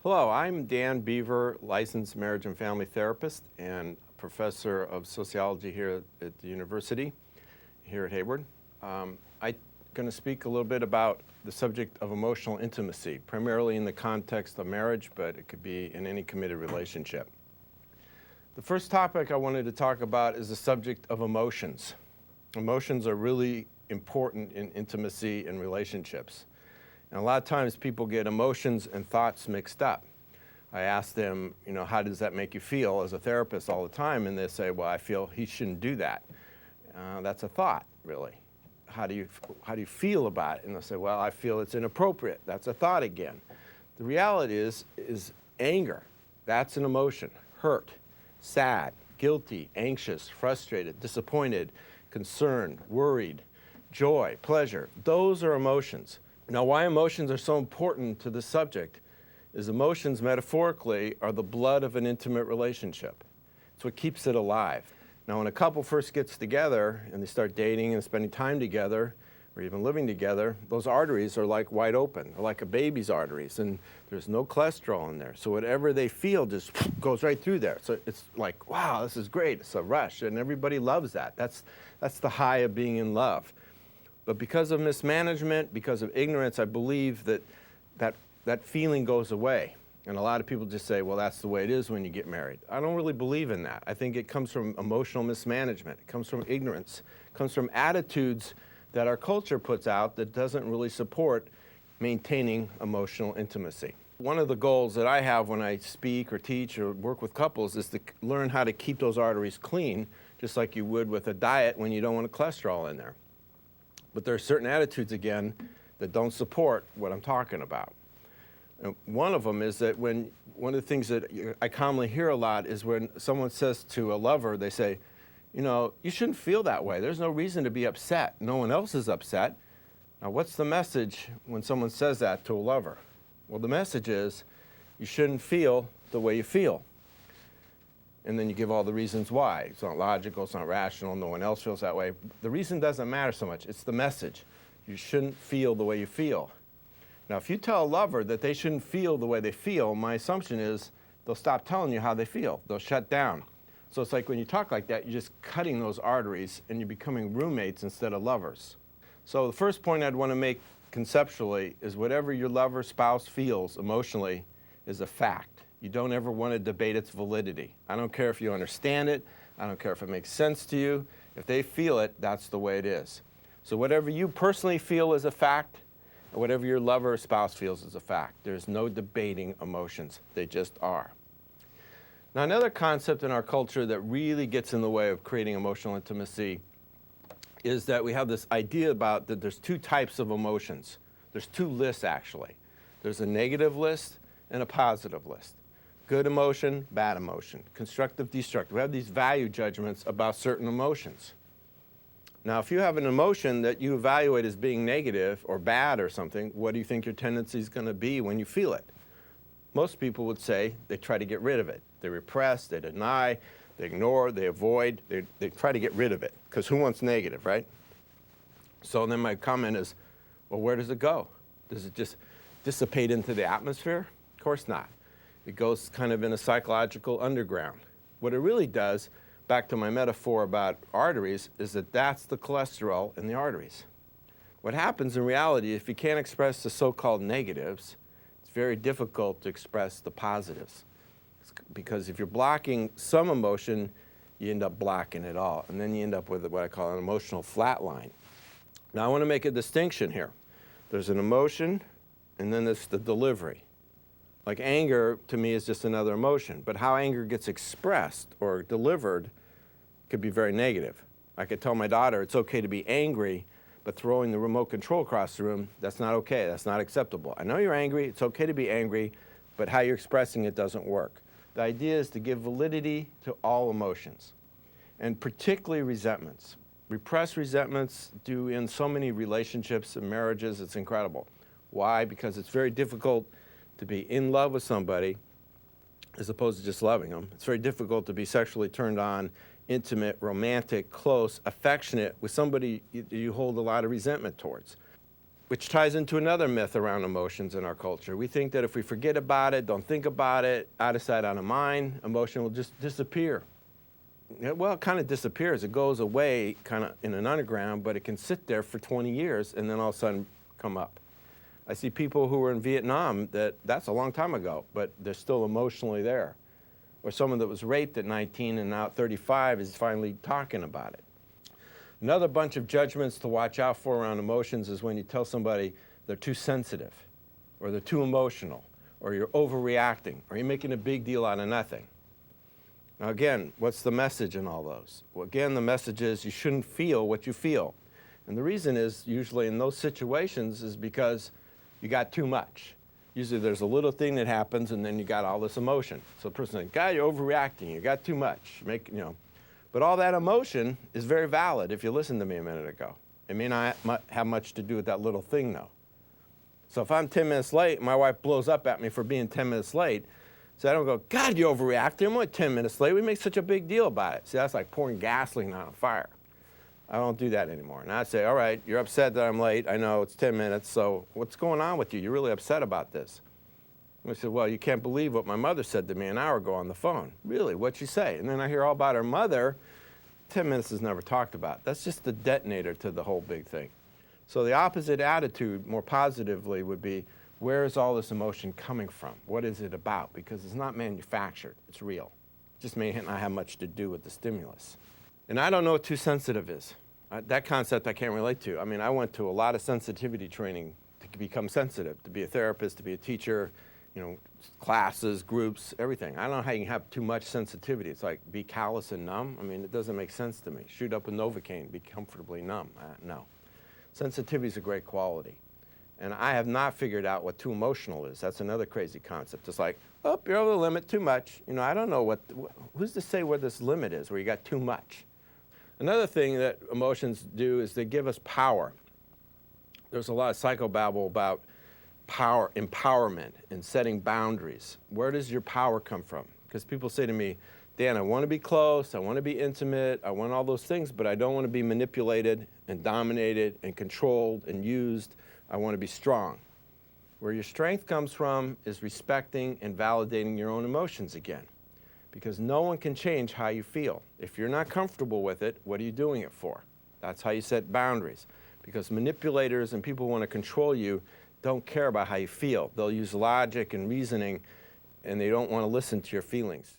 Hello, I'm Dan Beaver, licensed marriage and family therapist and professor of sociology here at the university here at Hayward. I'm going to speak a little bit about the subject of emotional intimacy, primarily in the context of marriage, but it could be in any committed relationship. The first topic I wanted to talk about is the subject of emotions. Emotions are really important in intimacy and relationships. And a lot of times people get emotions and thoughts mixed up. I ask them, how does that make you feel as a therapist all the time? And they say, well, I feel he shouldn't do that. That's a thought, really. How do you feel about it? And they'll say, well, I feel it's inappropriate. That's a thought again. The reality is anger. That's an emotion. Hurt, sad, guilty, anxious, frustrated, disappointed, concerned, worried, joy, pleasure. Those are emotions. Now, why emotions are so important to this subject is emotions, metaphorically, are the blood of an intimate relationship. It's what keeps it alive. Now, when a couple first gets together and they start dating and spending time together, or even living together, those arteries are like wide open. They're like a baby's arteries, and there's no cholesterol in there. So whatever they feel just goes right through there. So it's like, wow, this is great. It's a rush, and everybody loves that. That's the high of being in love. But because of mismanagement, because of ignorance, I believe that feeling goes away. And a lot of people just say, well, that's the way it is when you get married. I don't really believe in that. I think it comes from emotional mismanagement. It comes from ignorance. It comes from attitudes that our culture puts out that doesn't really support maintaining emotional intimacy. One of the goals that I have when I speak or teach or work with couples is to learn how to keep those arteries clean, just like you would with a diet when you don't want cholesterol in there. But there are certain attitudes, again, that don't support what I'm talking about. And one of them is that one of the things that I commonly hear a lot is when someone says to a lover, they say, you shouldn't feel that way. There's no reason to be upset. No one else is upset. Now, what's the message when someone says that to a lover? Well, the message is you shouldn't feel the way you feel. And then you give all the reasons why. It's not logical, it's not rational, no one else feels that way. The reason doesn't matter so much, it's the message. You shouldn't feel the way you feel. Now, if you tell a lover that they shouldn't feel the way they feel, my assumption is they'll stop telling you how they feel. They'll shut down. So it's like when you talk like that, you're just cutting those arteries and you're becoming roommates instead of lovers. So the first point I'd want to make conceptually is whatever your lover, spouse feels emotionally is a fact. You don't ever want to debate its validity. I don't care if you understand it. I don't care if it makes sense to you. If they feel it, that's the way it is. So whatever you personally feel is a fact, and whatever your lover or spouse feels is a fact. There's no debating emotions. They just are. Now, another concept in our culture that really gets in the way of creating emotional intimacy is that we have this idea about that there's two types of emotions. There's two lists, actually. There's a negative list and a positive list. Good emotion, bad emotion, constructive, destructive. We have these value judgments about certain emotions. Now, if you have an emotion that you evaluate as being negative or bad or something, what do you think your tendency is going to be when you feel it? Most people would say they try to get rid of it. They repress, they deny, they ignore, they avoid, they try to get rid of it. Because who wants negative, right? So then my comment is, well, where does it go? Does it just dissipate into the atmosphere? Of course not. It goes kind of in a psychological underground. What it really does, back to my metaphor about arteries, is that that's the cholesterol in the arteries. What happens in reality, if you can't express the so-called negatives, it's very difficult to express the positives. Because if you're blocking some emotion, you end up blocking it all. And then you end up with what I call an emotional flat line. Now, I want to make a distinction here. There's an emotion, and then there's the delivery. Like anger, to me, is just another emotion. But how anger gets expressed or delivered could be very negative. I could tell my daughter it's okay to be angry, but throwing the remote control across the room, that's not okay. That's not acceptable. I know you're angry. It's okay to be angry, but how you're expressing it doesn't work. The idea is to give validity to all emotions, and particularly resentments. Repressed resentments do in so many relationships and marriages, it's incredible. Why? Because it's very difficult to be in love with somebody as opposed to just loving them. It's very difficult to be sexually turned on, intimate, romantic, close, affectionate with somebody you hold a lot of resentment towards. which ties into another myth around emotions in our culture. We think that if we forget about it, don't think about it, out of sight, out of mind, emotion will just disappear. Well, it kind of disappears. It goes away kind of in an underground, but it can sit there for 20 years and then all of a sudden come up. I see people who were in Vietnam that's a long time ago, but they're still emotionally there. Or someone that was raped at 19 and now at 35 is finally talking about it. Another bunch of judgments to watch out for around emotions is when you tell somebody they're too sensitive, or they're too emotional, or you're overreacting, or you're making a big deal out of nothing. Now again, what's the message in all those? Well, again, the message is you shouldn't feel what you feel. And the reason is usually in those situations is because you got too much. Usually there's a little thing that happens and then you got all this emotion. So the person's like, God, you're overreacting, you got too much. But all that emotion is very valid if you listened to me a minute ago. It may not have much to do with that little thing though. So if I'm 10 minutes late, my wife blows up at me for being 10 minutes late, so I don't go, God, you're overreacting, I'm only 10 minutes late. We make such a big deal about it. See, that's like pouring gasoline on a fire. I don't do that anymore. Now I say, all right, you're upset that I'm late. I know it's 10 minutes, so what's going on with you? You're really upset about this. And I said, well, you can't believe what my mother said to me an hour ago on the phone. Really, what'd she say? And then I hear all about her mother. 10 minutes is never talked about. That's just the detonator to the whole big thing. So the opposite attitude, more positively, would be, where is all this emotion coming from? What is it about? Because it's not manufactured, it's real. It just may not have much to do with the stimulus. And I don't know what too sensitive is. That concept I can't relate to. I mean, I went to a lot of sensitivity training to become sensitive, to be a therapist, to be a teacher, classes, groups, everything. I don't know how you can have too much sensitivity. It's like be callous and numb. I mean, it doesn't make sense to me. Shoot up a Novocaine, be comfortably numb. No. Sensitivity is a great quality. And I have not figured out what too emotional is. That's another crazy concept. It's like, oh, you're over the limit, too much. I don't know who's to say where this limit is, where you got too much. Another thing that emotions do is they give us power. There's a lot of psychobabble about power, empowerment, and setting boundaries. Where does your power come from? Because people say to me, Dan, I want to be close, I want to be intimate, I want all those things, but I don't want to be manipulated and dominated and controlled and used. I want to be strong. Where your strength comes from is respecting and validating your own emotions again. Because no one can change how you feel. If you're not comfortable with it, what are you doing it for? That's how you set boundaries. Because manipulators and people who want to control you don't care about how you feel. They'll use logic and reasoning, and they don't want to listen to your feelings.